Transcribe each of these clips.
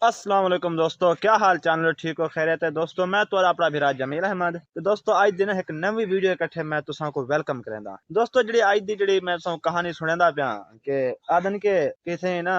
अस्सलाम वालेकुम दोस्तों, क्या हाल चाल ठीक हो? खैरियत है दोस्तों। मैं तो अपना भी जमील अहमद। तो दोस्तों आज दिन एक नवी वीडियो इकट्ठे मैं तुसा को वेलकम करेंदा। दोस्तों जी आज दी जी मैं तुसा कहानी सुनेंदा पिया के आदन के किसे ना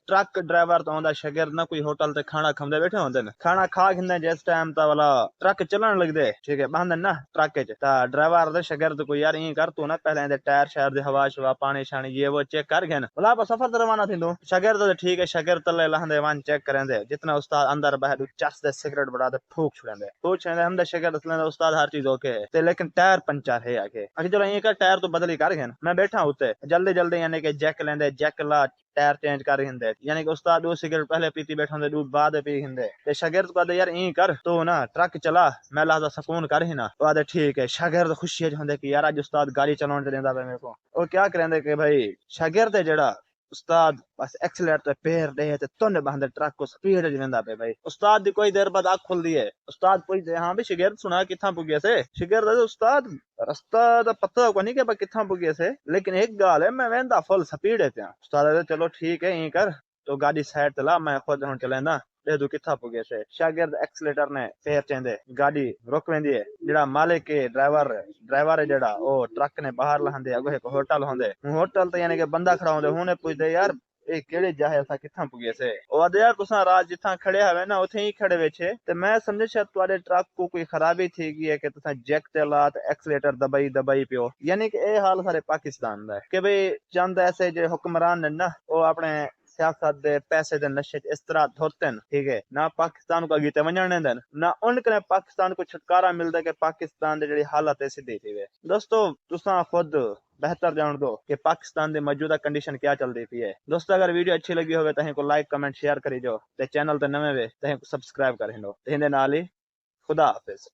ट्रक ड्राइवर तो आंदा शागिर्द ना कोई होटल ते खाना खांदे बैठे होंदे न। खाना खा खिंदे जिस टाइम ता वाला ट्रक चलन लगदे, ठीक है, बंदन ना ट्रक च ता ड्राइवर दे शागिर्द को यार ई कर तू ना पहले दे टायर शायर दे हवा शवा पानी शानी ये वो चेक कर गन भला आप सफर ते रवाना थिंदो। शागिर्द तो ठीक है, शागिर्द तले लहंदे वन चेक करेंदे जितना उस्ताद अंदर बाहर चस दे सिगरेट बड़ा दे फूक छुड़ेंदे हमदे शागिर्द असले उस्ताद हर चीज ओके है ते लेकिन टायर पंचर है आके आखिर चलो ये का टायर तो बदली कर गन। मैं बैठा उते जल्दी जल्दी यानी कि जैक लेंदे जैक ला टायर चेंज कर हिंदे यानी कि उस्ताद दो सिगरेट पहले पीती बैठा होंदे दूध बाद पी हिंदे ते शागिर्द को यार ई कर तो ना ट्रक चला मैं लहजा सुकून कर ही ना। वो आदे ठीक है, शागिर्द खुशी होंदे कि यार आज उस्ताद गाड़ी चलाने ते देंदा मेरे को। वो क्या करेंदे कि भाई शागिर्द है जेड़ा उस्ताद बस एक्सीलेटर पैर दे ते तुन बंद ट्रक को स्पीड च वेंदा पे भाई। उस्ताद दी कोई देर बाद आंख खुलदी है। उस्ताद पूछदे हां भी शागिर्द सुना किथा पुगे से? शागिर्द दे उस्ताद रास्ता दा पता को नहीं कि किथा पुगे से, लेकिन एक गाल है मैं वेंदा फुल स्पीड है त्या। उस्ताद दे चलो ठीक है ई कर तो गाड़ी साइड ते ला मैं खुद हुन चलेंदा दे दू किथा पुगे से। शागिर्द एक्सीलेटर ने पैर चेंदे गाड़ी रुक वेंदी है। जेड़ा मालिक है ड्राइवर है जेड़ा ओ ट्रक ने बाहर लहंदे अगो एक होटल होंदे होटल ते यानी कि बंदा खड़ा होंदे हुने पूछदे यार ए केड़े जाहे असा किथा पुगे से? ओ आदे यार तुसा रात जिथा खड़े हवे ना उथे ही खड़े वेछे ते मैं समझे शायद तुम्हारे ट्रक को कोई खराबी थी गई है कि तुसा जैक ते लात एक्सीलेटर दबाई दबाई पियो। यानी कि ए हाल सारे पाकिस्तान दा है कि भाई चंद ऐसे जो हुक्मरान ने ना वो अपने सियासत दे पैसे दे नशे इस तरह धोते न, ठीक है, ना पाकिस्तान को अगे वजन देन ना उनके पाकिस्तान को छुटकारा मिलता कि पाकिस्तान दी जेड़ी हालत है सीधी थी वे। दोस्तों तुसा खुद बेहतर जान दो कि पाकिस्तान दी मौजूदा कंडीशन क्या चल रही थी है। दोस्तों अगर वीडियो अच्छी लगी होवे तो को लाइक कमेंट शेयर करी जो ते चैनल ते नवे वे ते सब्सक्राइब कर हिंदो ते हिंदे नाल ही खुदा हाफिज।